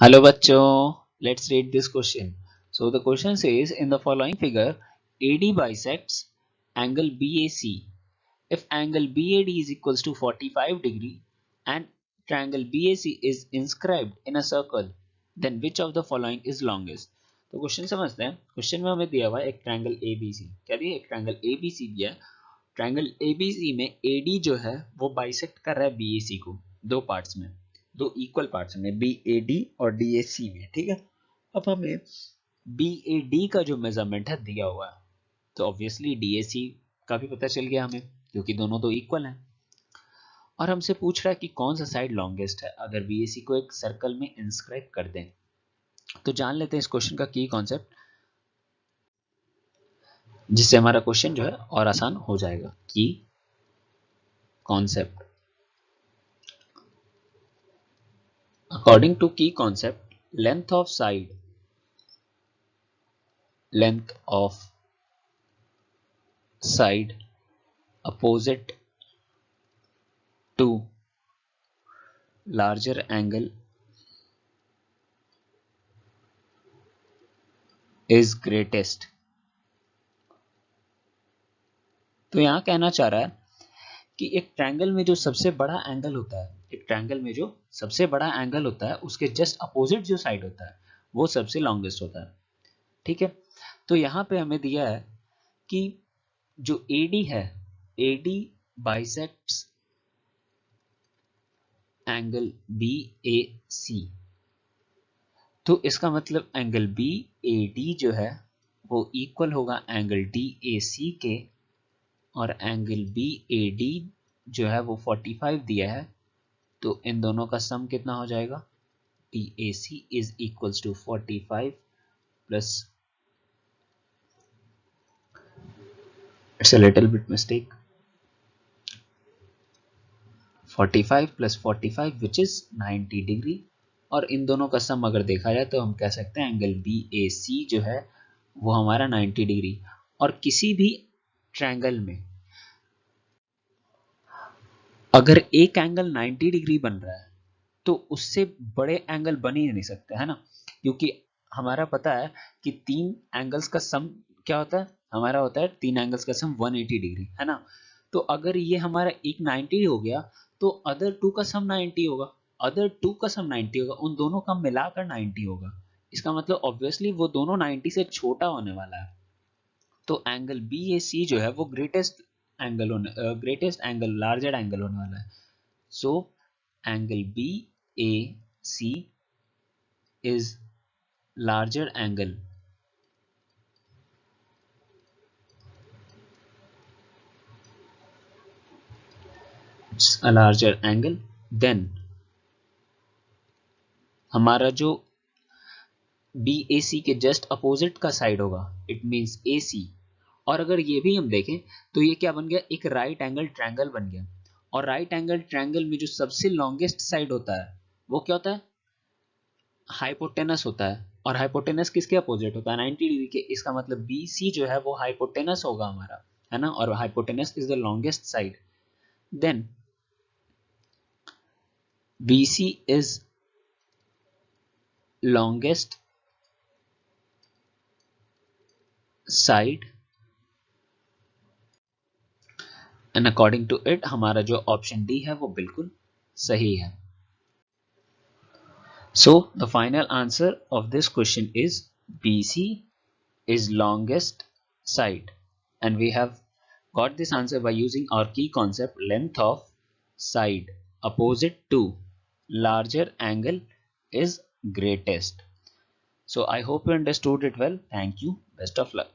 Hello bachcho, let's read this question. So the question says in the following figure AD bisects angle BAC. If angle BAD is equals to 45 degree and triangle BAC is inscribed in a circle, then which of the following is longest? तो question समझते हैं। Question में हमें दिया हुआ है एक triangle ABC। क्या दिया? एक ट्रायंगल ABC दिया है। ट्रायंगल ABC में AD जो है वो बाइसेक्ट कर रहा है BAC को दो पार्ट्स में, दो इक्वल पार्ट्स में, BAD और DAC में। ठीक है, अब हमें BAD का जो मेजरमेंट है दिया हुआ है, तो ऑब्वियसली DAC का भी पता चल गया हमें, क्योंकि दोनों तो इक्वल हैं। और हमसे पूछ रहा है कि कौन सा साइड लॉन्गेस्ट है अगर BAC को एक सर्कल में इंस्क्राइब कर दें। तो जान लेते हैं इस क्वेश्चन का की कॉन्सेप्ट, जिससे हमारा क्वेश्चन जो है और आसान हो जाएगा। की concept, according to key concept, length of side opposite to larger angle is greatest। तो यहाँ कहना चाह रहा है कि एक ट्रायंगल में जो सबसे बड़ा एंगल होता है, एक ट्रायंगल में जो सबसे बड़ा एंगल होता है उसके जस्ट अपोजिट जो साइड होता है वो सबसे लॉन्गेस्ट होता है। ठीक है, तो यहाँ पे हमें दिया है कि जो AD है, AD बाइसेक्ट्स एंगल BAC, तो इसका मतलब एंगल BAD जो है वो इक्वल होगा एंगल DAC के, और एंगल BAD जो है वो 45 दिया है, तो इन दोनों का सम कितना हो जाएगा? DAC is equals to 45 plus, it's a little bit mistake, 45 plus 45 which is 90 degree, और इन दोनों का सम अगर देखा जाए तो हम कह सकते हैं एंगल BAC जो है वो हमारा 90 डिग्री। और किसी भी ट्रायंगल में अगर एक एंगल 90 डिग्री बन रहा है तो उससे बड़े एंगल बन ही नहीं सकते, है ना, क्योंकि हमारा पता है कि तीन एंगल्स का सम क्या होता है, हमारा होता है तीन एंगल्स का सम 180 डिग्री, है ना। तो अगर ये हमारा एक 90 हो गया तो अदर टू का सम 90 होगा, अदर टू का सम 90 होगा, उन दोनों का मिलाकर 90 होगा। इसका मतलब ऑब्वियसली वो दोनों 90 से छोटा होने वाला है। तो एंगल BAC जो है वो ग्रेटेस्ट एंगल लार्जर एंगल होने वाला है। So angle BAC is larger angle, it's a larger angle then हमारा जो BAC के जस्ट अपोजिट का साइड होगा, इट मींस AC। और अगर ये भी हम देखें तो ये क्या बन गया, एक राइट एंगल ट्रायंगल बन गया। और राइट एंगल ट्रायंगल में जो सबसे लॉन्गेस्ट साइड होता है वो क्या होता है? हाइपोटेनस होता है। और हाइपोटेनस किसके अपोजिट होता है? 90 डिग्री के। इसका मतलब BC जो है वो हाइपोटेनस होगा हमारा, है ना, और hypotenuse is the longest side. Then BC is longest side and according to it हमारा जो ऑप्शन डी है वो बिल्कुल सही है। So the final answer of this question is BC is longest side, and we have got this answer by using our key concept, length of side opposite to larger angle is greatest. So I hope you understood it well. Thank you. Best of luck.